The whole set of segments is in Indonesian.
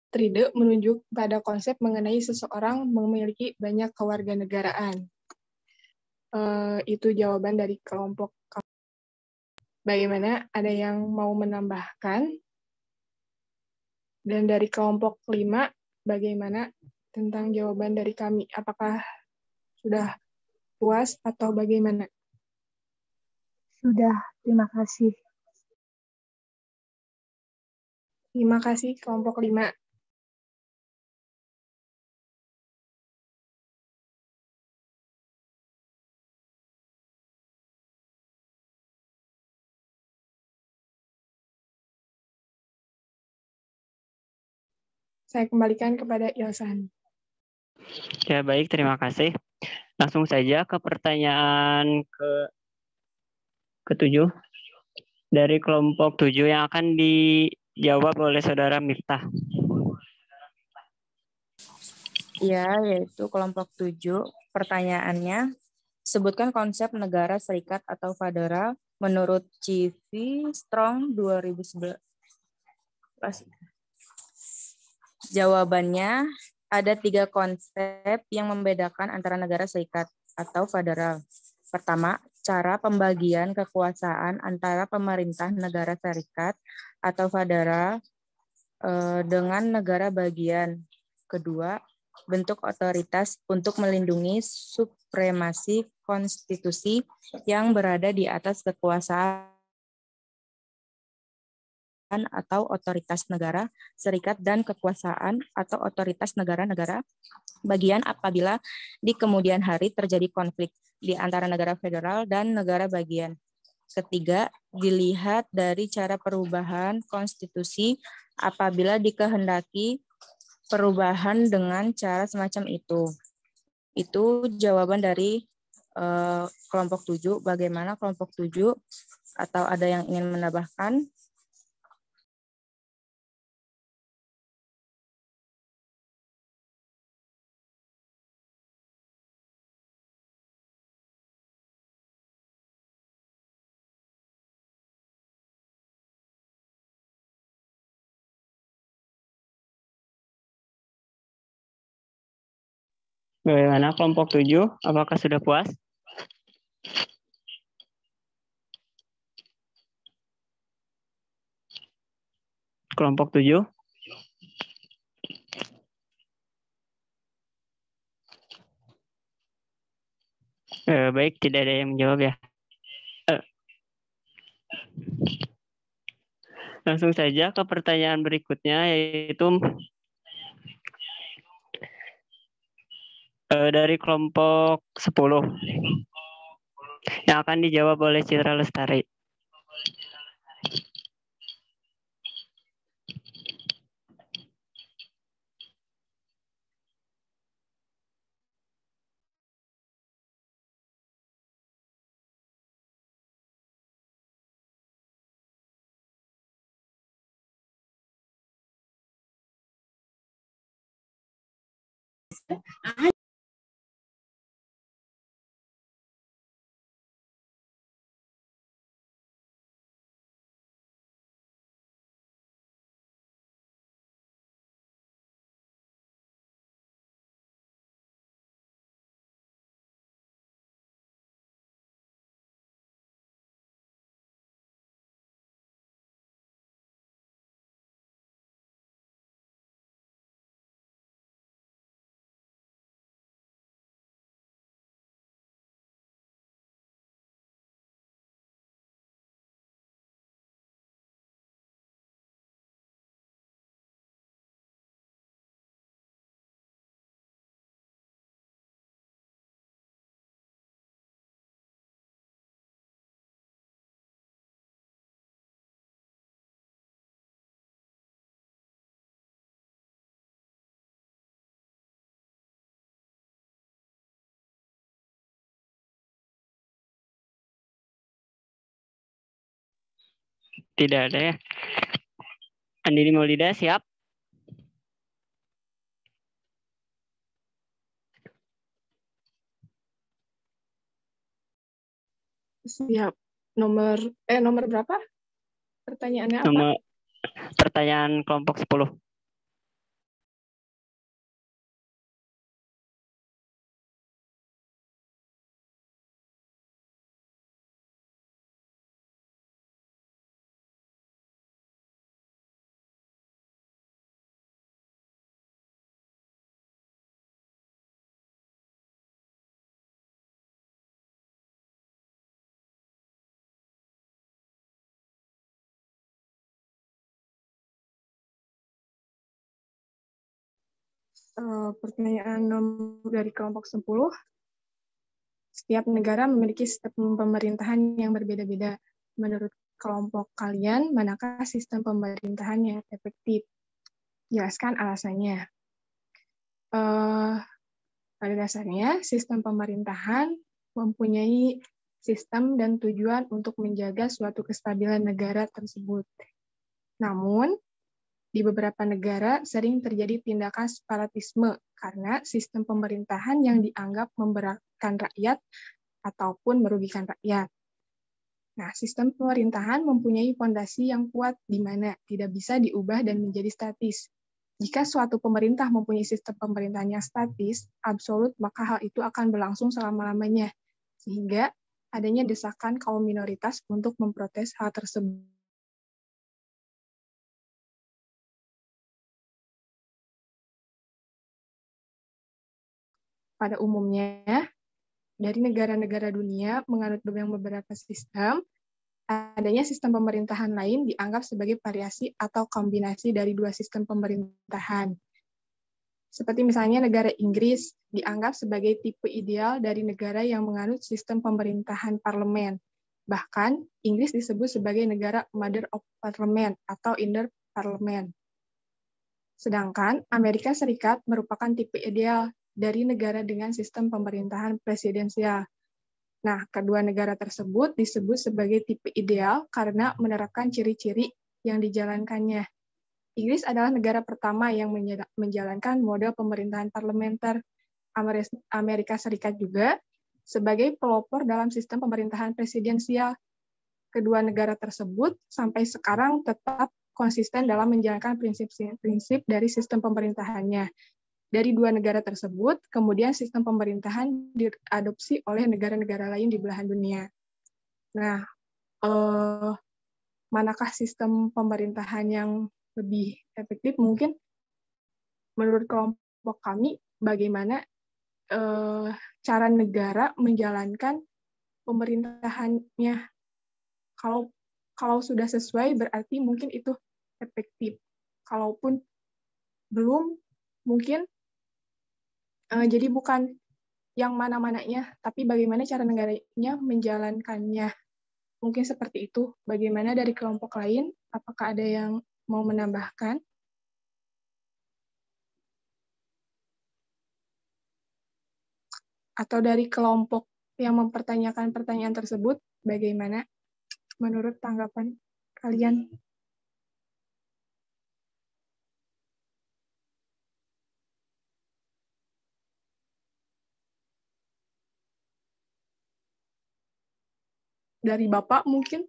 Tride menunjuk pada konsep mengenai seseorang memiliki banyak kewarganegaraan. Itu jawaban dari kelompok. Bagaimana? Ada yang mau menambahkan? Dan dari kelompok 5, bagaimana tentang jawaban dari kami? Apakah sudah puas atau bagaimana? Sudah, terima kasih. Terima kasih kelompok 5. Saya kembalikan kepada Ilsan. Ya, baik, terima kasih. Langsung saja ke pertanyaan ke-7 dari kelompok 7 yang akan dijawab oleh Saudara Miftah. Ya, yaitu kelompok 7. Pertanyaannya, sebutkan konsep negara serikat atau federal menurut C.V. Strong 2011. Jawabannya, ada 3 konsep yang membedakan antara negara serikat atau federal. Pertama, cara pembagian kekuasaan antara pemerintah negara serikat atau federal dengan negara bagian. Kedua, bentuk otoritas untuk melindungi supremasi konstitusi yang berada di atas kekuasaan atau otoritas negara serikat dan kekuasaan atau otoritas negara-negara bagian apabila di kemudian hari terjadi konflik di antara negara federal dan negara bagian. Ketiga, dilihat dari cara perubahan konstitusi apabila dikehendaki perubahan dengan cara semacam itu. Itu jawaban dari kelompok 7. Bagaimana kelompok 7? Atau ada yang ingin menambahkan? Bagaimana kelompok 7? Apakah sudah puas? Kelompok 7? Baik, tidak ada yang menjawab ya. Langsung saja ke pertanyaan berikutnya, yaitu dari kelompok 10 yang akan dijawab oleh Citra Lestari. Tidak ada ya. Andini Maulida siap? Siap. Nomor berapa? Pertanyaannya apa? Pertanyaan kelompok 10. Pertanyaan dari kelompok 10. Setiap negara memiliki sistem pemerintahan yang berbeda-beda. Menurut kelompok kalian, manakah sistem pemerintahan yang efektif? Jelaskan alasannya. Pada dasarnya, sistem pemerintahan mempunyai sistem dan tujuan untuk menjaga suatu kestabilan negara tersebut. Namun, di beberapa negara sering terjadi tindakan separatisme karena sistem pemerintahan yang dianggap memberatkan rakyat ataupun merugikan rakyat. Nah, sistem pemerintahan mempunyai fondasi yang kuat di mana tidak bisa diubah dan menjadi statis. Jika suatu pemerintah mempunyai sistem pemerintahan yang statis, absolut, maka hal itu akan berlangsung selama-lamanya, sehingga adanya desakan kaum minoritas untuk memprotes hal tersebut. Pada umumnya, dari negara-negara dunia menganut beberapa sistem, adanya sistem pemerintahan lain dianggap sebagai variasi atau kombinasi dari dua sistem pemerintahan. Seperti misalnya negara Inggris dianggap sebagai tipe ideal dari negara yang menganut sistem pemerintahan parlemen. Bahkan, Inggris disebut sebagai negara Mother of Parliament atau Inner Parliament. Sedangkan Amerika Serikat merupakan tipe ideal dari negara dengan sistem pemerintahan presidensial. Nah, kedua negara tersebut disebut sebagai tipe ideal karena menerapkan ciri-ciri yang dijalankannya. Inggris adalah negara pertama yang menjalankan model pemerintahan parlementer. Amerika Serikat juga sebagai pelopor dalam sistem pemerintahan presidensial. Kedua negara tersebut sampai sekarang tetap konsisten dalam menjalankan prinsip-prinsip dari sistem pemerintahannya. Dari dua negara tersebut, kemudian sistem pemerintahan diadopsi oleh negara-negara lain di belahan dunia. Nah, manakah sistem pemerintahan yang lebih efektif? Mungkin menurut kelompok kami, bagaimana cara negara menjalankan pemerintahannya. Kalau sudah sesuai, berarti mungkin itu efektif. Kalaupun belum, mungkin jadi bukan yang mana-mananya, tapi bagaimana cara negaranya menjalankannya. Mungkin seperti itu. Bagaimana dari kelompok lain? Apakah ada yang mau menambahkan? Atau dari kelompok yang mempertanyakan pertanyaan tersebut, bagaimana menurut tanggapan kalian? Dari Bapak mungkin?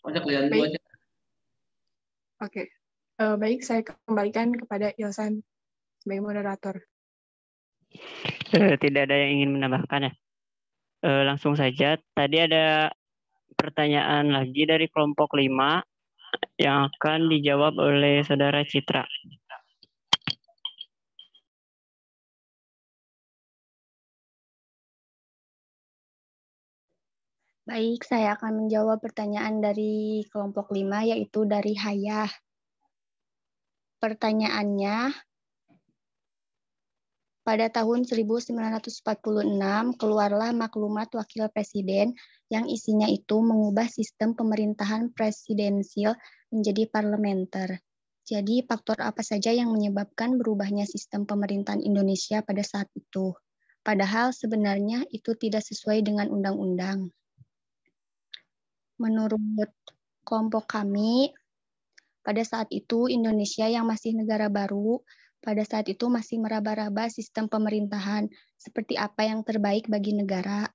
Baik. Oke. Baik, saya kembalikan kepada Ilsan sebagai moderator. Tidak ada yang ingin menambahkan ya? Langsung saja, tadi ada pertanyaan lagi dari kelompok 5 yang akan dijawab oleh Saudara Citra. Baik, saya akan menjawab pertanyaan dari kelompok 5, yaitu dari Hayah. Pertanyaannya, pada tahun 1946, keluarlah maklumat Wakil Presiden yang isinya itu mengubah sistem pemerintahan presidensial menjadi parlementer. Jadi, faktor apa saja yang menyebabkan berubahnya sistem pemerintahan Indonesia pada saat itu? Padahal sebenarnya itu tidak sesuai dengan undang-undang. Menurut kelompok kami, pada saat itu Indonesia yang masih negara baru, pada saat itu masih meraba-raba sistem pemerintahan seperti apa yang terbaik bagi negara.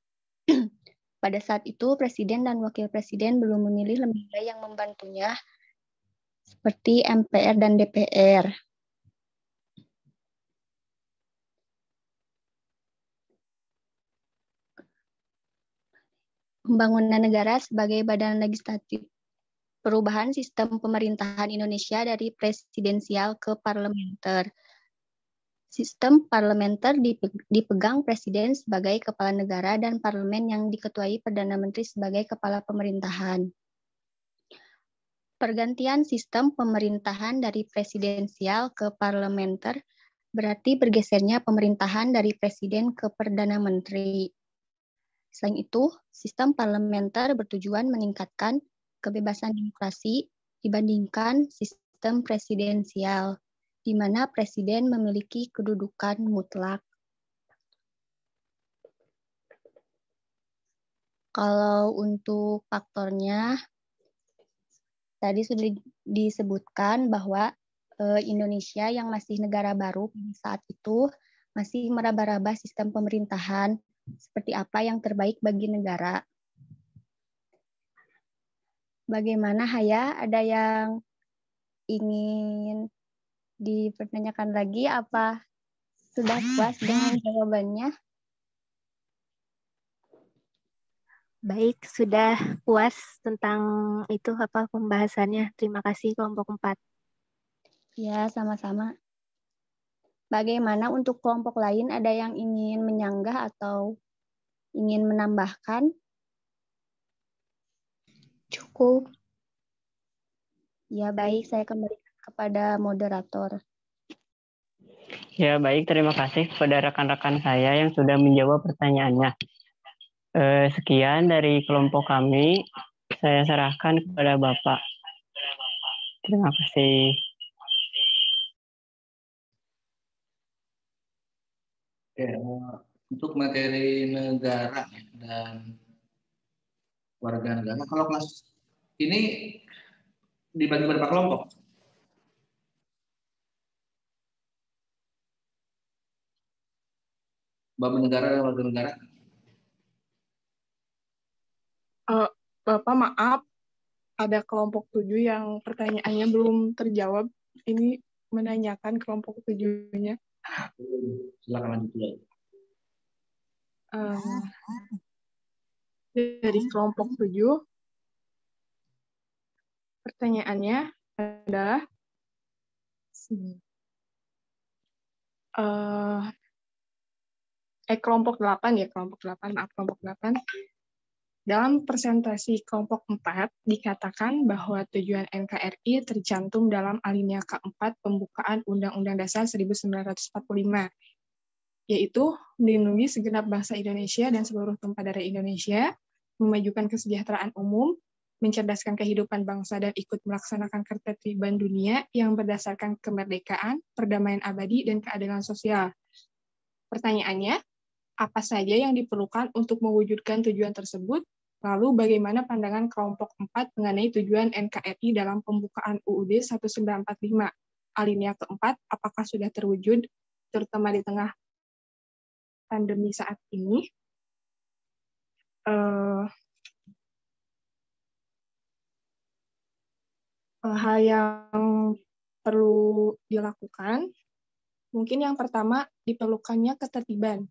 Pada saat itu Presiden dan Wakil Presiden belum memilih lembaga yang membantunya seperti MPR dan DPR. Pembangunan negara sebagai badan legislatif. Perubahan sistem pemerintahan Indonesia dari presidensial ke parlementer. Sistem parlementer dipegang presiden sebagai kepala negara dan parlemen yang diketuai Perdana Menteri sebagai kepala pemerintahan. Pergantian sistem pemerintahan dari presidensial ke parlementer berarti bergesernya pemerintahan dari presiden ke perdana menteri. Selain itu, sistem parlementer bertujuan meningkatkan kebebasan demokrasi dibandingkan sistem presidensial, di mana presiden memiliki kedudukan mutlak. Kalau untuk faktornya, tadi sudah disebutkan bahwa Indonesia yang masih negara baru saat itu masih meraba-raba sistem pemerintahan seperti apa yang terbaik bagi negara. Bagaimana Haya? Ada yang ingin dipertanyakan lagi? Apa sudah puas dengan jawabannya? Baik, sudah puas tentang itu apa pembahasannya. Terima kasih kelompok 4. Ya, sama-sama. Bagaimana untuk kelompok lain? Ada yang ingin menyanggah atau ingin menambahkan? Cukup. Ya, baik. Saya kembalikan kepada moderator. Ya, baik. Terima kasih kepada rekan-rekan saya yang sudah menjawab pertanyaannya. Sekian dari kelompok kami. Saya serahkan kepada Bapak. Terima kasih. Oke, untuk materi negara dan warga negara, kalau kelas ini dibagi berapa kelompok? Bab negara dan warga negara. Bapak maaf, ada kelompok 7 yang pertanyaannya belum terjawab. Ini menanyakan kelompok 7-nya. Silakan lanjut dulu. Dari kelompok 7, pertanyaannya adalah kelompok 8 ya, kelompok 8. Dalam presentasi kelompok 4 dikatakan bahwa tujuan NKRI tercantum dalam alinea keempat pembukaan Undang-Undang Dasar 1945, yaitu melindungi segenap bangsa Indonesia dan seluruh tumpah darah Indonesia, memajukan kesejahteraan umum, mencerdaskan kehidupan bangsa dan ikut melaksanakan ketertiban dunia yang berdasarkan kemerdekaan, perdamaian abadi, dan keadilan sosial. Pertanyaannya, apa saja yang diperlukan untuk mewujudkan tujuan tersebut? Lalu bagaimana pandangan kelompok 4 mengenai tujuan NKRI dalam pembukaan UUD 1945? Alinea keempat, apakah sudah terwujud, terutama di tengah pandemi saat ini? Hal yang perlu dilakukan, mungkin yang pertama diperlukannya ketertiban.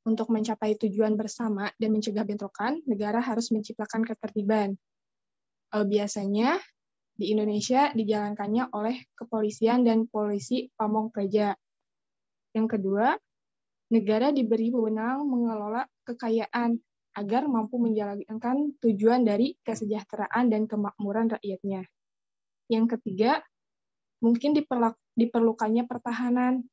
Untuk mencapai tujuan bersama dan mencegah bentrokan, negara harus menciptakan ketertiban. Biasanya di Indonesia dijalankannya oleh kepolisian dan polisi pamong praja. Yang kedua, negara diberi wewenang mengelola kekayaan agar mampu menjalankan tujuan dari kesejahteraan dan kemakmuran rakyatnya. Yang ketiga, mungkin diperlukannya pertahanan.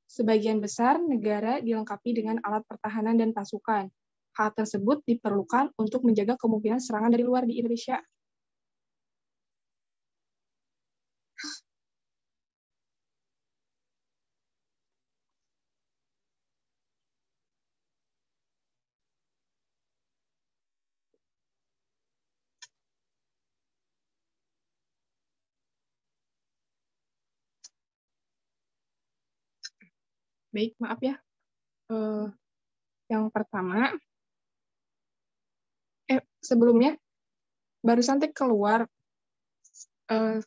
Sebagian besar negara dilengkapi dengan alat pertahanan dan pasukan. Hal tersebut diperlukan untuk menjaga kemungkinan serangan dari luar di Indonesia. Baik, maaf ya. Yang pertama, sebelumnya, barusan keluar,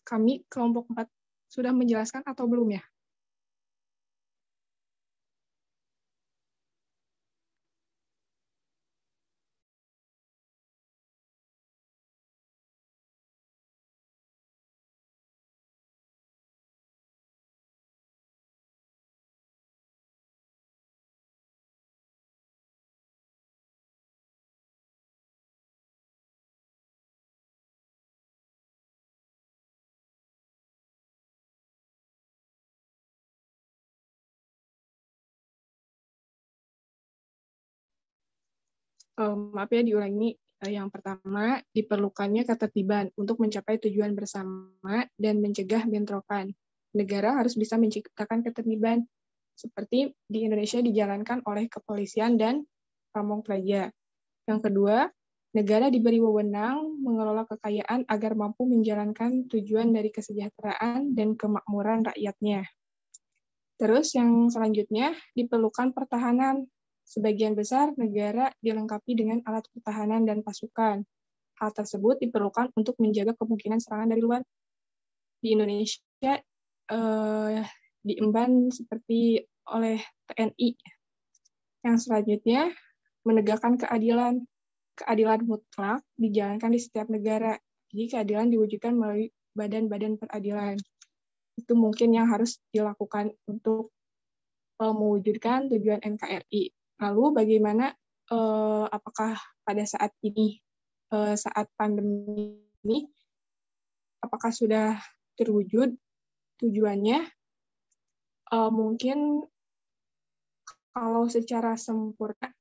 kami kelompok 4 sudah menjelaskan atau belum ya? Maaf ya, diulangi. Yang pertama, diperlukannya ketertiban untuk mencapai tujuan bersama dan mencegah bentrokan. Negara harus bisa menciptakan ketertiban, seperti di Indonesia dijalankan oleh kepolisian dan pamong praja. Yang kedua, negara diberi wewenang mengelola kekayaan agar mampu menjalankan tujuan dari kesejahteraan dan kemakmuran rakyatnya. Terus yang selanjutnya, diperlukan pertahanan. Sebagian besar negara dilengkapi dengan alat pertahanan dan pasukan. Hal tersebut diperlukan untuk menjaga kemungkinan serangan dari luar. Di Indonesia diemban seperti oleh TNI. Yang selanjutnya, menegakkan keadilan. Keadilan mutlak dijalankan di setiap negara. Jadi keadilan diwujudkan melalui badan-badan peradilan. Itu mungkin yang harus dilakukan untuk mewujudkan tujuan NKRI. Lalu bagaimana, apakah pada saat ini, saat pandemi ini, apakah sudah terwujud tujuannya? Mungkin kalau secara sempurna,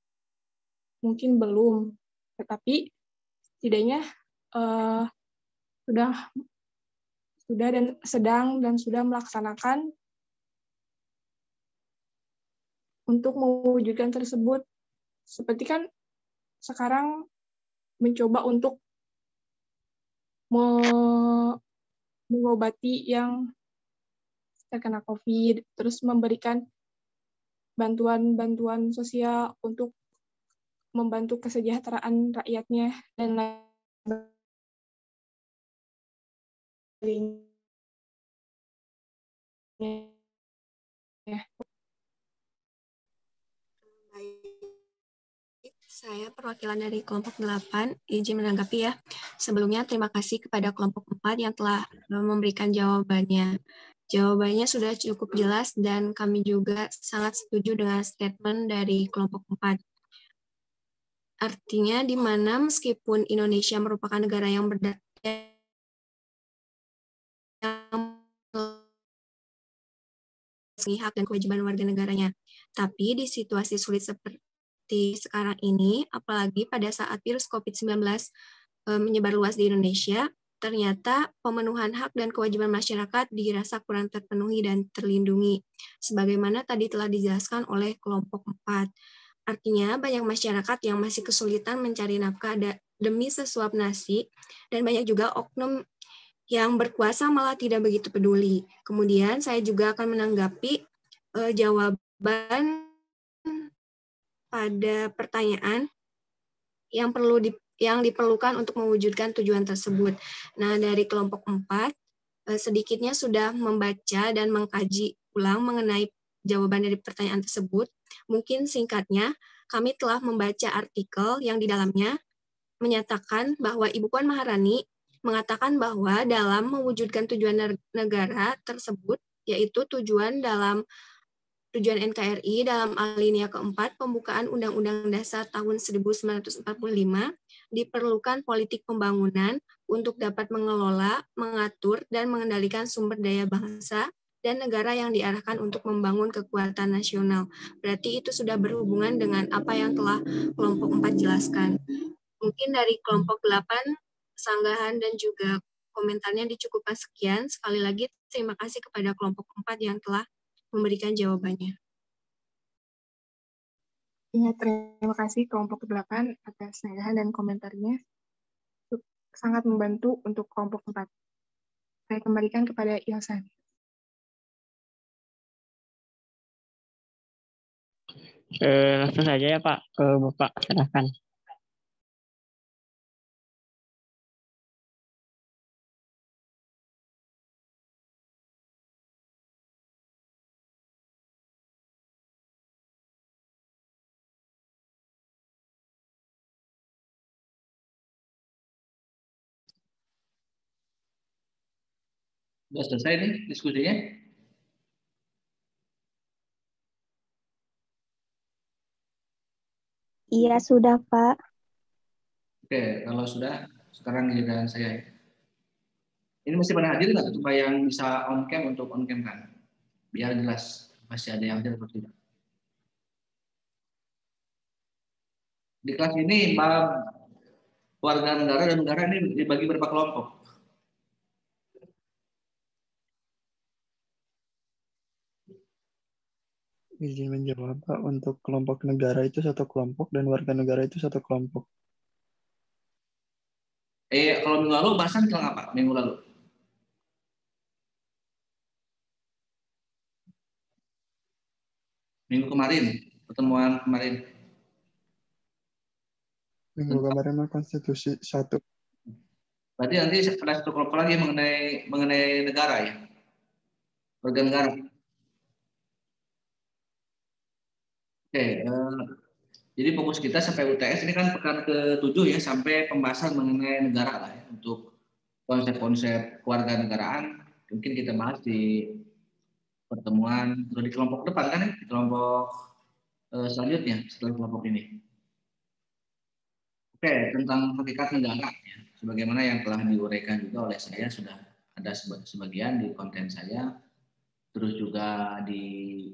mungkin belum. Tetapi setidaknya sudah dan sudah melaksanakan untuk mewujudkan tersebut. Seperti kan sekarang mencoba untuk mengobati yang terkena COVID, terus memberikan bantuan-bantuan sosial untuk membantu kesejahteraan rakyatnya, dan lainnya. Saya perwakilan dari kelompok 8, izin menanggapi ya. Sebelumnya terima kasih kepada kelompok 4 yang telah memberikan jawabannya. Jawabannya sudah cukup jelas dan kami juga sangat setuju dengan statement dari kelompok 4. Artinya di mana meskipun Indonesia merupakan negara yang hak dan kewajiban warga negaranya. Tapi di situasi sulit seperti sekarang ini, apalagi pada saat virus COVID-19 menyebar luas di Indonesia, ternyata pemenuhan hak dan kewajiban masyarakat dirasa kurang terpenuhi dan terlindungi, sebagaimana tadi telah dijelaskan oleh kelompok 4. Artinya, banyak masyarakat yang masih kesulitan mencari nafkah demi sesuap nasi, dan banyak juga oknum yang berkuasa malah tidak begitu peduli. Kemudian, saya juga akan menanggapi jawaban pada pertanyaan yang diperlukan untuk mewujudkan tujuan tersebut. Nah, dari kelompok 4, sedikitnya sudah membaca dan mengkaji ulang mengenai jawaban dari pertanyaan tersebut. Mungkin singkatnya, kami telah membaca artikel yang di dalamnya menyatakan bahwa Ibu Puan Maharani mengatakan bahwa dalam mewujudkan tujuan negara tersebut, yaitu tujuan NKRI dalam alinea keempat pembukaan Undang-Undang Dasar tahun 1945, diperlukan politik pembangunan untuk dapat mengelola, mengatur, dan mengendalikan sumber daya bangsa dan negara yang diarahkan untuk membangun kekuatan nasional. Berarti itu sudah berhubungan dengan apa yang telah kelompok 4 jelaskan. Mungkin dari kelompok 8, sanggahan dan juga komentarnya dicukupkan sekian. Sekali lagi, terima kasih kepada kelompok 4 yang telah memberikan jawabannya. Ya, terima kasih kelompok 8 atas sanggahan dan komentarnya. Sangat membantu untuk kelompok 4. Saya kembalikan kepada Ilsan. Langsung saja ya Pak, ke Bapak, silakan. Sudah selesai nih diskusinya? Iya, sudah, Pak. Oke, kalau sudah, sekarang giliran saya. Ini mesti pada hadir nggak supaya yang bisa on cam untuk on cam kan? Biar jelas masih ada yang hadir atau tidak. Di kelas ini bab warga negara dan negara ini dibagi berapa kelompok? Izin menjawab, Pak. Untuk kelompok negara itu satu kelompok dan warga negara itu satu kelompok. Kalau minggu lalu bahasan tentang apa? Minggu lalu? Minggu kemarin, pertemuan kemarin. Minggu kemarin mah konstitusi satu. Berarti nanti ada satu kelompok lagi mengenai negara ya, warga negara. Oke, jadi fokus kita sampai UTS ini kan pekan ke-7 ya, sampai pembahasan mengenai negara lah ya, untuk konsep-konsep keluarga negaraan. Mungkin kita bahas di pertemuan di kelompok depan kan ya, di kelompok selanjutnya setelah kelompok ini. Oke, tentang hakikat negara ya, sebagaimana yang telah diuraikan juga oleh saya, sudah ada sebagian di konten saya, terus juga di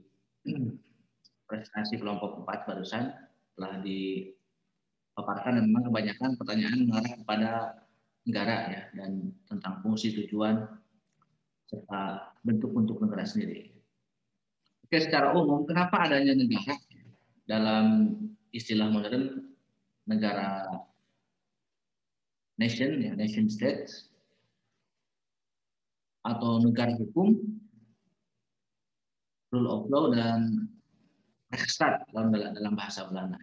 presentasi kelompok 4 barusan telah dipaparkan, dan memang kebanyakan pertanyaan mengarah kepada negara ya, dan tentang fungsi, tujuan, serta bentuk-bentuk negara sendiri. Oke, secara umum kenapa adanya negara? Dalam istilah modern, negara nation ya, nation state, atau negara hukum, rule of law, dan Rechtsstaat dalam bahasa Belanda.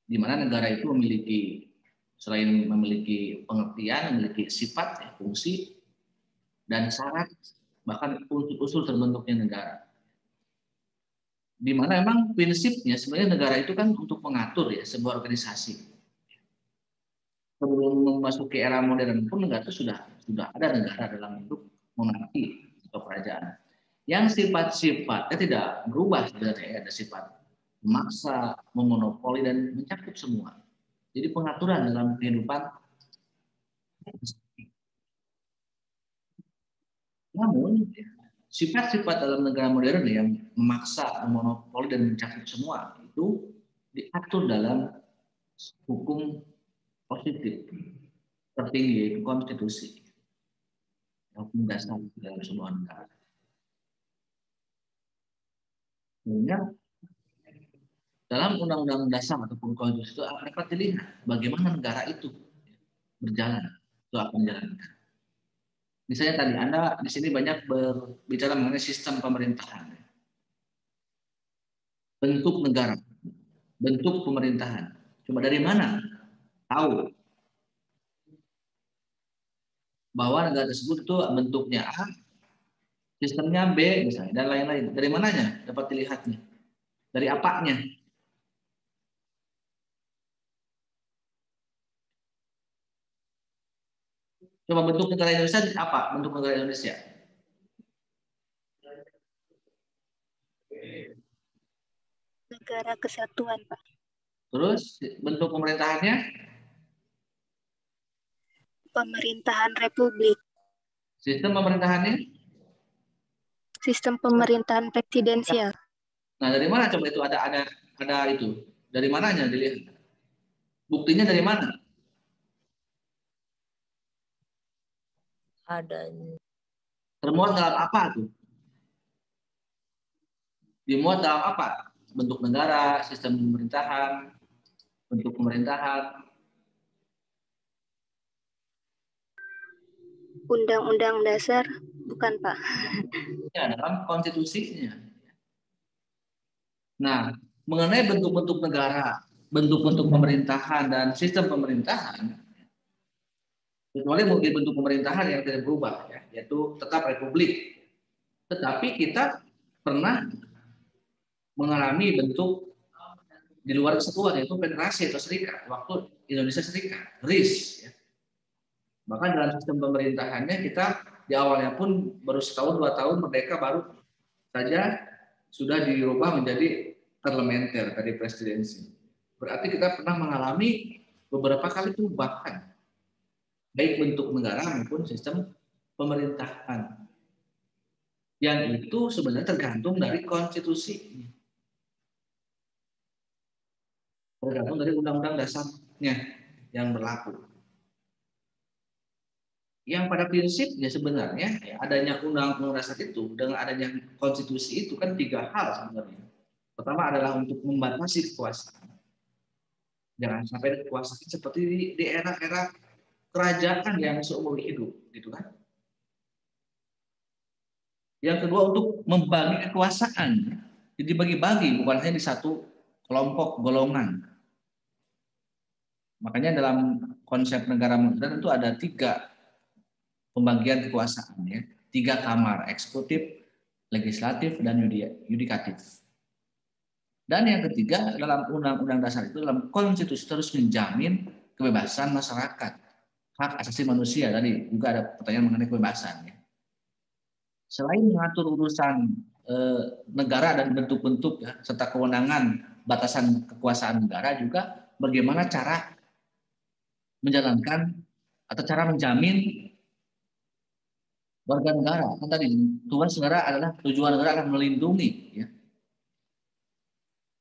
Di mana negara itu memiliki, selain memiliki pengertian, memiliki sifat, ya, fungsi, dan syarat, bahkan usul terbentuknya negara. Di mana memang prinsipnya sebenarnya negara itu kan untuk mengatur ya sebuah organisasi. Sebelum memasuki era modern pun negara itu sudah ada negara dalam bentuk monarki atau kerajaan. Yang sifat-sifatnya tidak berubah sebenarnya, ada sifat memaksa, memonopoli, dan mencakup semua. Jadi pengaturan dalam kehidupan. Namun sifat-sifat dalam negara modern yang memaksa, memonopoli, dan mencakup semua itu diatur dalam hukum positif tertinggi, yaitu konstitusi, hukum dasar dalam sebuah negara. Sehingga dalam undang-undang dasar ataupun konstitusi itu dapat dilihat bagaimana negara itu berjalan, itu akan menjalankan. Misalnya tadi Anda di sini banyak berbicara mengenai sistem pemerintahan, bentuk negara, bentuk pemerintahan. Coba dari mana tahu bahwa negara tersebut itu bentuknya A, sistemnya B misalnya, dan lain-lain? Dari mananya dapat dilihatnya? Dari apanya? Coba bentuk negara Indonesia apa? Bentuk negara Indonesia? Negara kesatuan, Pak. Terus bentuk pemerintahannya? Pemerintahan republik. Sistem pemerintahannya? Sistem pemerintahan presidensial. Nah, dari mana coba itu ada itu? Dari mananya dilihat? Buktinya dari mana? Adanya. Termuat dalam apa tuh? Dimuat dalam apa? Bentuk negara, sistem pemerintahan, bentuk pemerintahan. Undang-undang dasar, bukan Pak? Ya, dalam konstitusinya. Nah, mengenai bentuk-bentuk negara, bentuk-bentuk pemerintahan, dan sistem pemerintahan, kecuali mungkin bentuk pemerintahan yang tidak berubah, ya, yaitu tetap republik. Tetapi kita pernah mengalami bentuk di luar kesatuan, yaitu federasi atau serikat, waktu Indonesia Serikat, RIS. Ya. Bahkan dalam sistem pemerintahannya kita di awalnya pun baru setahun 2 tahun merdeka, baru saja sudah dirubah menjadi parlementer dari presidensi. Berarti kita pernah mengalami beberapa kali perubahan, baik bentuk negara maupun sistem pemerintahan. Yang itu sebenarnya tergantung dari konstitusi. tergantung dari undang-undang dasarnya yang berlaku. Yang pada prinsipnya sebenarnya adanya undang-undang dasar itu dengan adanya konstitusi itu kan 3 hal sebenarnya. Pertama adalah untuk membatasi kekuasaan. Jangan sampai kekuasaan seperti di era-era kerajaan yang seumur hidup, gitu kan. Yang kedua untuk membagi kekuasaan. Jadi bagi-bagi bukan hanya di satu kelompok golongan. Makanya dalam konsep negara modern itu ada 3 pembagian kekuasaan, ya. 3 kamar, eksekutif, legislatif, dan yudikatif. Dan yang ketiga, dalam undang-undang dasar itu, dalam konstitusi terus menjamin kebebasan masyarakat, hak asasi manusia. Tadi juga ada pertanyaan mengenai kebebasan, ya. Selain mengatur urusan negara dan bentuk-bentuk, ya, serta kewenangan batasan kekuasaan negara, juga bagaimana cara menjalankan atau cara menjamin warga negara. Kan tadi tugas negara adalah, tujuan negara adalah melindungi, ya,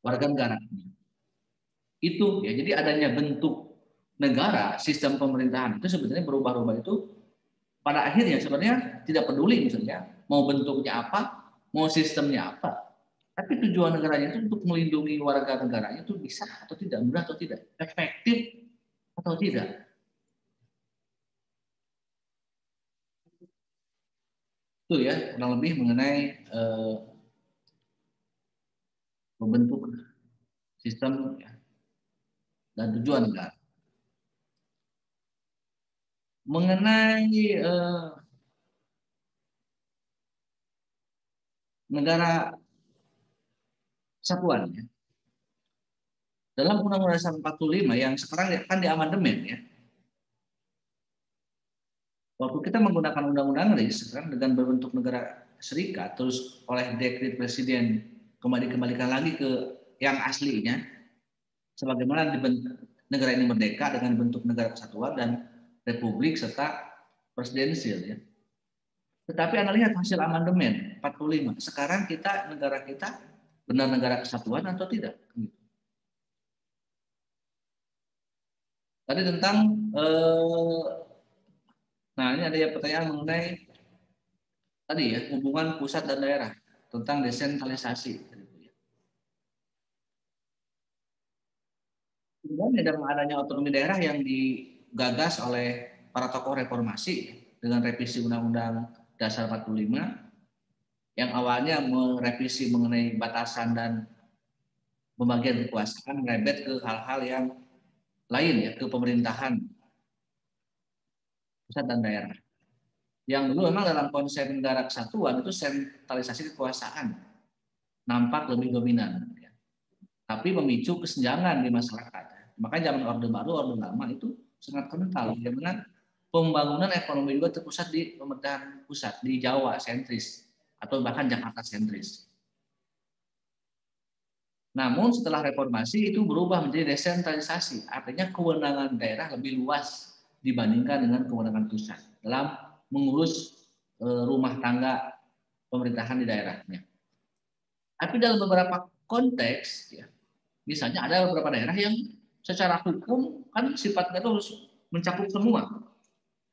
warga negara. Itu, ya, jadi adanya bentuk negara, sistem pemerintahan itu sebenarnya berubah-ubah itu pada akhirnya sebenarnya tidak peduli misalnya mau bentuknya apa, mau sistemnya apa. Tapi tujuan negaranya itu untuk melindungi warga negaranya itu bisa atau tidak, mudah atau tidak, efektif atau tidak. Itu ya kurang lebih mengenai membentuk sistem, ya, dan tujuan negara. Mengenai negara kesatuan, ya. Dalam Undang-Undang Dasar 45 yang sekarang kan diamandemen, ya. Waktu kita menggunakan undang-undang sekarang dengan berbentuk negara serikat, terus oleh dekret presiden dikembalikan lagi ke yang aslinya, sebagaimana negara ini merdeka dengan bentuk negara kesatuan dan republik serta presidensil, ya. Tetapi Anda lihat hasil amandemen 45. Sekarang negara kita benar negara kesatuan atau tidak? Tadi tentang nah ini ada pertanyaan mengenai tadi, ya, hubungan pusat dan daerah tentang desentralisasi. Kemudian dengan adanya otonomi daerah yang digagas oleh para tokoh reformasi dengan revisi Undang-Undang Dasar 45 yang awalnya merevisi mengenai batasan dan pembagian kekuasaan, merebet ke hal-hal yang lain, ya, ke pemerintahan pusat dan daerah. Yang dulu memang dalam konsep negara kesatuan itu sentralisasi kekuasaan nampak lebih dominan, ya. Tapi memicu kesenjangan di masyarakat. Makanya zaman Orde Baru, Orde Lama itu sangat kental, bagaimana pembangunan ekonomi juga terpusat di pemerintahan pusat, di Jawa sentris atau bahkan Jakarta sentris. Namun setelah reformasi itu berubah menjadi desentralisasi, artinya kewenangan daerah lebih luas dibandingkan dengan kewenangan pusat dalam mengurus rumah tangga pemerintahan di daerahnya. Tapi dalam beberapa konteks, ya, misalnya ada beberapa daerah yang secara hukum kan sifatnya itu harus mencakup semua.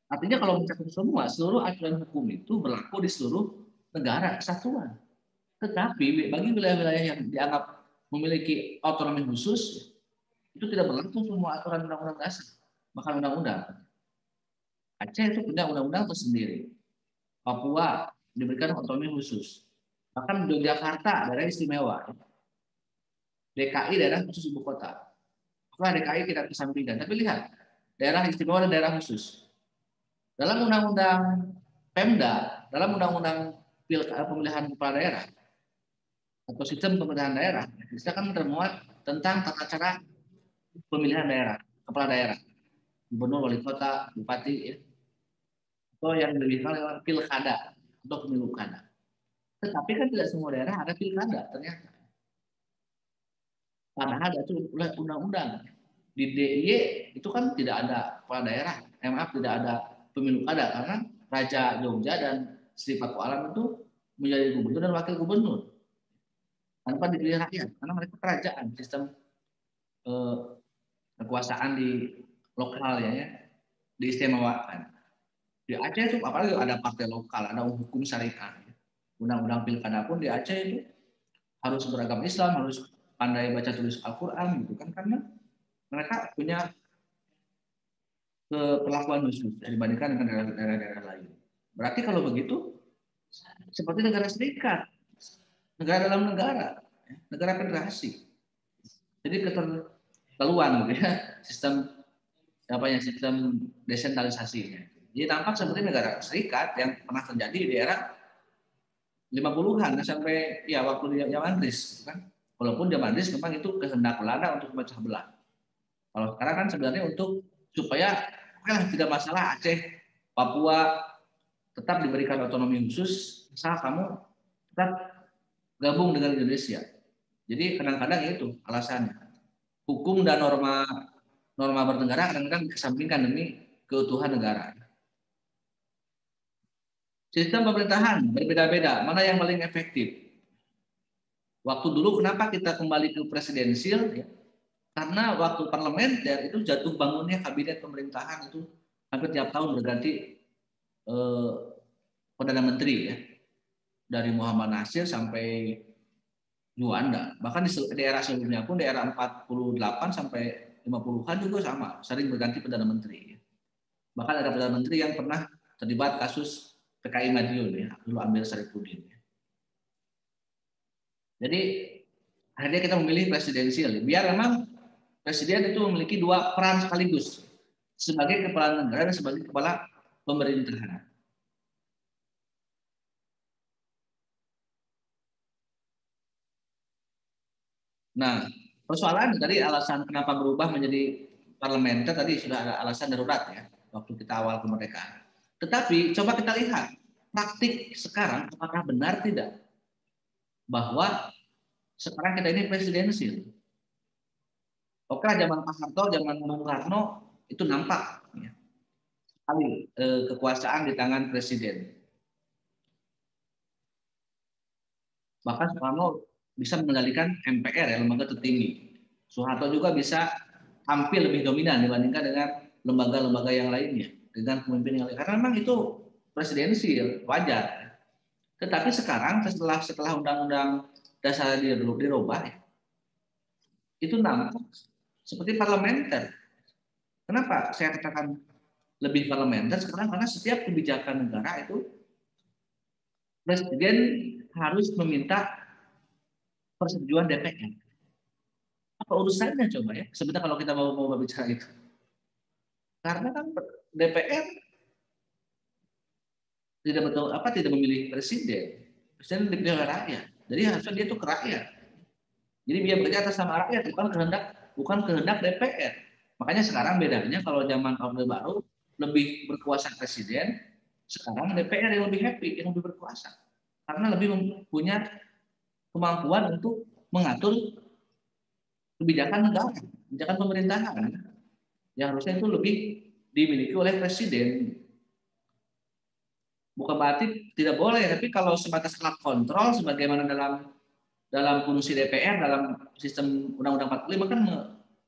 Artinya kalau mencakup semua, seluruh aturan hukum itu berlaku di seluruh negara kesatuan. Tetapi bagi wilayah-wilayah yang dianggap memiliki otonomi khusus, itu tidak berlaku semua aturan undang-undang dasar, bahkan undang-undang. Aceh itu punya undang-undang tersendiri. Papua diberikan otonomi khusus. Bahkan Yogyakarta daerah istimewa. DKI daerah khusus ibu kota. Maka DKI tidak kesampingkan. Tapi lihat, daerah istimewa dan daerah khusus. Dalam undang-undang Pemda, dalam undang-undang pemilihan kepala daerah atau sistem pemerintahan daerah, kita kan termuat tentang tata cara pemilihan daerah, kepala daerah, gubernur, wali kota, bupati, ya, atau yang dikenal dengan pilkada atau pemilu kada. Tetapi kan tidak semua daerah ada pilkada ternyata. Padahal itu undang-undang. Di DIY itu kan tidak ada kepala daerah, tidak ada pemilu kada karena Raja Jogja dan Sri Paku Alam itu menjadi gubernur dan wakil gubernur tanpa dipilih rakyat karena mereka kerajaan, sistem kekuasaan di lokal ya, diistimewakan. Di Aceh itu apalagi ada partai lokal, ada hukum syariah. Undang-undang pilkada pun di Aceh itu harus beragama Islam, harus pandai baca tulis Al-Quran gitu kan, karena mereka punya perlakuan khusus dibandingkan dengan daerah-daerah lain. Berarti kalau begitu seperti negara serikat, negara dalam negara, negara federasi. Jadi keterlaluan gitu ya sistem sistem desentralisasinya. Jadi tampak seperti negara serikat yang pernah terjadi di era 50-an sampai ya waktu zaman Inggris kan. Walaupun zaman Inggris memang itu kehendak Belanda untuk memecah belah. Kalau sekarang kan sebenarnya untuk supaya tidak masalah Aceh, Papua tetap diberikan otonomi khusus, asal kamu tetap gabung dengan Indonesia. Jadi kadang-kadang itu alasannya. Hukum dan norma bernegara kadang-kadang dikesampingkan demi keutuhan negara. Sistem pemerintahan berbeda-beda, mana yang paling efektif? Waktu dulu kenapa kita kembali ke presidensial? Ya? Karena waktu parlementer itu jatuh bangunnya kabinet pemerintahan itu hampir tiap tahun berganti Perdana Menteri ya. Dari Muhammad Nasir sampai Juanda. Bahkan di era sebelumnya pun di era 48 sampai 50-an juga sama, sering berganti Perdana Menteri. Ya. Bahkan ada Perdana Menteri yang pernah terlibat kasus PKI Madiun ya, dulu Amir Sarifuddin. Jadi akhirnya kita memilih presidensial. Biar memang presiden itu memiliki dua peran sekaligus, sebagai kepala negara dan sebagai kepala pemerintahan. Nah, persoalan tadi alasan kenapa berubah menjadi parlementer tadi sudah ada alasan darurat ya waktu kita awal kemerdekaan. Tetapi coba kita lihat praktik sekarang apakah benar tidak bahwa sekarang kita ini presidensil. Oke, zaman Pak Harto, zaman Bung Karno itu nampak ya, sekali kekuasaan di tangan presiden. Bahkan Soekarno bisa mengendalikan MPR ya, lembaga tertinggi. Soeharto juga bisa tampil lebih dominan dibandingkan dengan lembaga-lembaga yang lainnya, dengan pemimpin yang lain. Karena memang itu presidensial, wajar. Tetapi sekarang setelah undang-undang dasar dirubah, itu nampak seperti parlementer. Kenapa saya katakan lebih parlementer sekarang? Karena setiap kebijakan negara itu presiden harus meminta persetujuan DPR. Apa urusannya coba ya? Sebentar kalau kita mau berbicara itu. Karena kan DPR tidak memilih presiden. Presiden dipilih oleh rakyat. Jadi harusnya dia itu ke rakyat. Jadi dia bekerja atas nama rakyat, bukan kehendak DPR. Makanya sekarang bedanya kalau zaman Orde Baru lebih berkuasa presiden, sekarang DPR yang lebih happy, yang lebih berkuasa. Karena lebih punya kemampuan untuk mengatur kebijakan negara, kebijakan pemerintahan yang harusnya itu lebih dimiliki oleh presiden. Bukan berarti tidak boleh, tapi kalau sebatas alat kontrol sebagaimana dalam fungsi DPR dalam sistem Undang-Undang 45 kan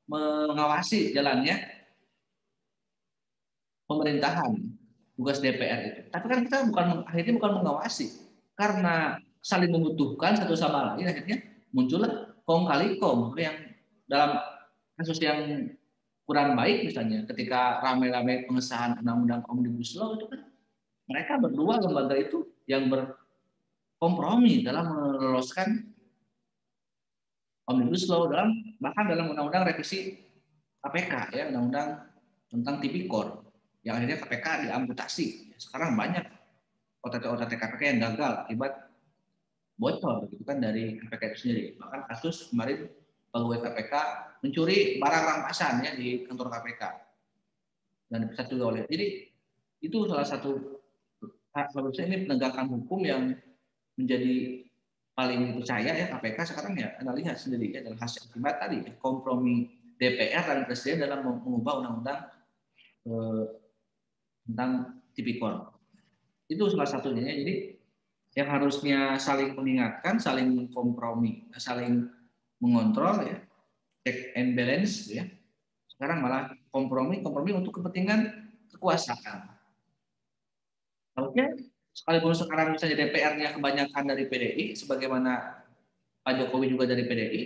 mengawasi jalannya pemerintahan, tugas DPR itu. Tapi kan kita akhirnya bukan mengawasi, karena saling membutuhkan satu sama lain, akhirnya muncullah kong kali kong yang dalam kasus yang kurang baik misalnya ketika ramai-ramai pengesahan undang-undang Omnibus Law itu kan mereka berdua lembaga itu yang berkompromi dalam meloloskan Omnibus Law bahkan dalam undang-undang revisi KPK ya, undang-undang tentang Tipikor yang akhirnya KPK diamputasi. Sekarang banyak OTT KPK yang gagal akibat bocor gitu kan dari KPK itu sendiri. Bahkan kasus kemarin pegawai KPK mencuri barang rampasan ya di kantor KPK dan dipecat juga oleh. Jadi itu salah satu ini penegakan hukum yang menjadi paling dipercaya ya KPK sekarang ya. Anda lihat sendiri ya dalam hasil akibat tadi ya, kompromi DPR dan Presiden dalam mengubah undang-undang tentang Tipikor. Itu salah satunya ya. Jadi yang harusnya saling mengingatkan, saling kompromi, saling mengontrol ya. check and balance, ya. Sekarang malah kompromi untuk kepentingan kekuasaan. Harusnya sekalipun sekarang misalnya DPR-nya kebanyakan dari PDI, sebagaimana Pak Jokowi juga dari PDI,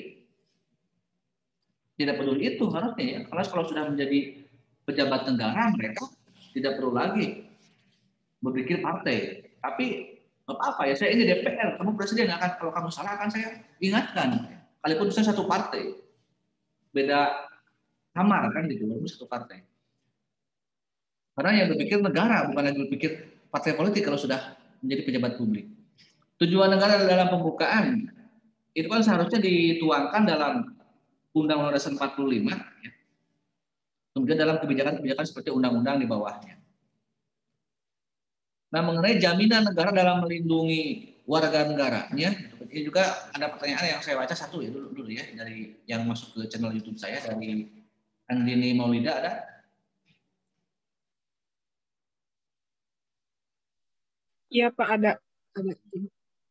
tidak peduli itu harusnya ya. Kalau sudah menjadi pejabat negara, mereka tidak perlu lagi berpikir partai. Tapi apa ya, saya ini DPR, kamu presiden, akan kalau kamu salah akan saya ingatkan. Kalaupun saya satu partai, beda kamar kan gitu, satu partai. Karena yang berpikir negara, bukan lagi berpikir partai politik kalau sudah menjadi pejabat publik. Tujuan negara dalam pembukaan itu kan seharusnya dituangkan dalam Undang-Undang Dasar 45, ya. Kemudian dalam kebijakan-kebijakan seperti undang-undang di bawahnya. Nah, mengenai jaminan negara dalam melindungi warga negaranya, ini juga ada pertanyaan yang saya baca satu ya dulu ya, dari yang masuk ke channel YouTube saya dari Andini Maulida ada. Iya Pak, ada.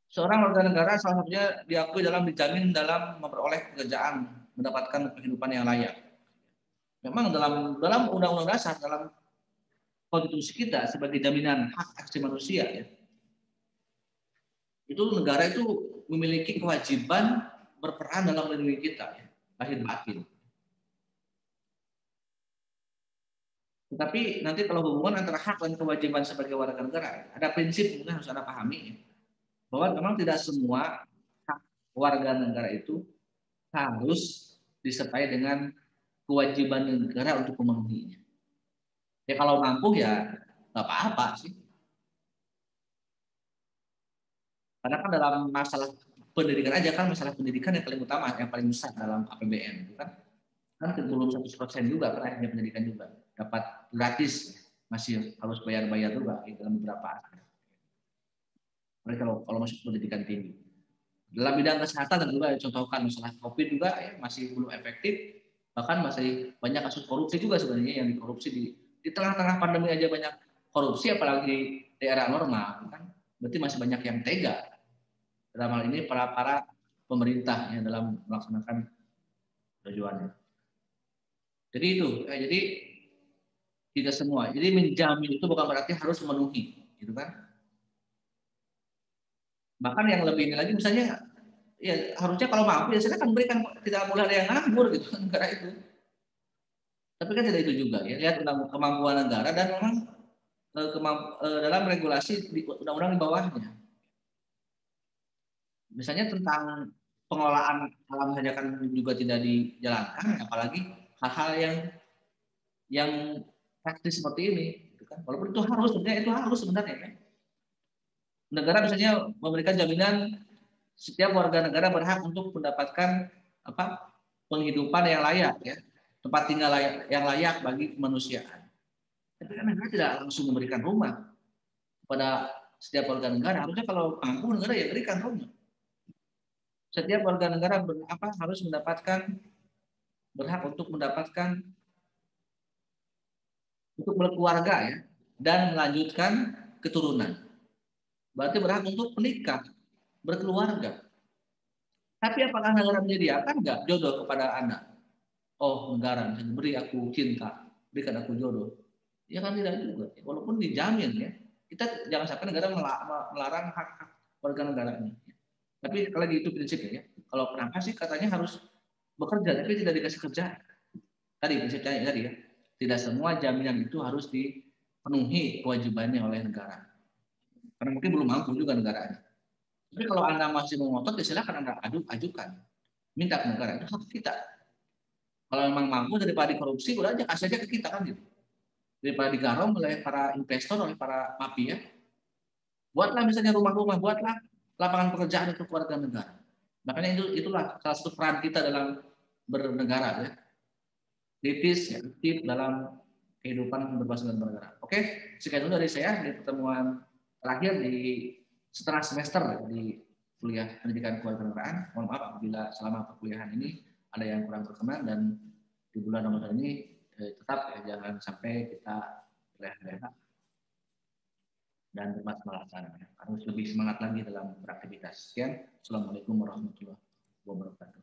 Seorang warga negara salah satunya diakui dijamin dalam memperoleh pekerjaan, mendapatkan kehidupan yang layak. Memang dalam Undang-Undang Dasar, dalam konstitusi kita sebagai jaminan hak asasi manusia, ya, itu negara itu memiliki kewajiban berperan dalam melindungi kita, ya, lahir batin. Tetapi nanti kalau hubungan antara hak dan kewajiban sebagai warga negara, ada prinsip yang harus Anda pahami, ya, bahwa memang tidak semua hak warga negara itu harus disertai dengan kewajiban negara untuk memenuhinya. Ya kalau mampu ya nggak apa-apa sih. Karena kan dalam masalah pendidikan aja kan, masalah pendidikan yang paling utama, yang paling besar dalam APBN itu kan belum 100% juga kan akhirnya pendidikan juga dapat gratis, masih harus bayar juga dalam beberapa aspek. Kalau masuk pendidikan tinggi. Dalam bidang kesehatan juga contohkan masalah COVID juga ya, masih belum efektif, bahkan masih banyak kasus korupsi juga sebenarnya yang dikorupsi di tengah-tengah pandemi aja banyak korupsi, apalagi di daerah normal kan, berarti masih banyak yang tega dalam hal ini para pemerintah yang dalam melaksanakan tujuannya. Jadi itu, jadi tidak semua. Jadi menjamin itu bukan berarti harus memenuhi, gitu kan? Bahkan yang lebih ini lagi misalnya, ya harusnya kalau mampu ya saya akan berikan, tidak boleh ada yang nganggur gitu negara itu. Tapi kan tidak itu juga ya. Lihat kemampuan negara dan memang dalam regulasi di undang-undang di bawahnya. Misalnya tentang pengelolaan alam saja kan juga tidak dijalankan, apalagi hal-hal yang praktis seperti ini, gitu kan? Walaupun itu harus sebenarnya kan? Negara misalnya memberikan jaminan setiap warga negara berhak untuk mendapatkan penghidupan yang layak, ya, tempat tinggal yang layak bagi kemanusiaan. Tapi kan negara tidak langsung memberikan rumah kepada setiap warga negara. Harusnya kalau mampu negara ya berikan rumah. Setiap warga negara harus berhak untuk mendapatkan untuk berkeluarga, ya, dan melanjutkan keturunan. Berarti berhak untuk menikah, berkeluarga. Tapi apakah negara menyediakan nggak jodoh kepada anak? Oh, negara misalnya beri aku cinta, berikan aku jodoh. Ya kan tidak juga. Walaupun dijamin ya, kita jangan sampai negara melarang hak-hak warga negaranya. Tapi kalau itu prinsipnya ya. Kalau kenapa sih katanya harus bekerja tapi tidak dikasih kerja? Tadi prinsipnya tadi ya. Tidak semua jaminan itu harus dipenuhi kewajibannya oleh negara. Karena mungkin belum mampu juga negaranya. Tapi kalau Anda masih mau ngotot, ya silakan Anda ajukan. Minta ke negara, itu hak kita. Kalau memang mampu daripada korupsi, udah aja kasih aja ke kita kan gitu. Daripada digarong oleh para investor, oleh para mafia. Buatlah misalnya rumah-rumah, buatlah lapangan pekerjaan untuk warga negara. Makanya itulah salah satu peran kita dalam bernegara, ya. Kritis, ya, aktif dalam kehidupan berbangsa dan bernegara. Oke, sekian dulu dari saya di pertemuan terakhir di setengah semester di kuliah pendidikan kewarganegaraan. Mohon maaf apabila selama perkuliahan ini ada yang kurang berkenan, dan di bulan Ramadan ini tetap ya, jangan sampai kita leha-leha dan bermalas-malasan. Harus lebih semangat lagi dalam beraktivitas. Sekian. Assalamualaikum warahmatullahi wabarakatuh.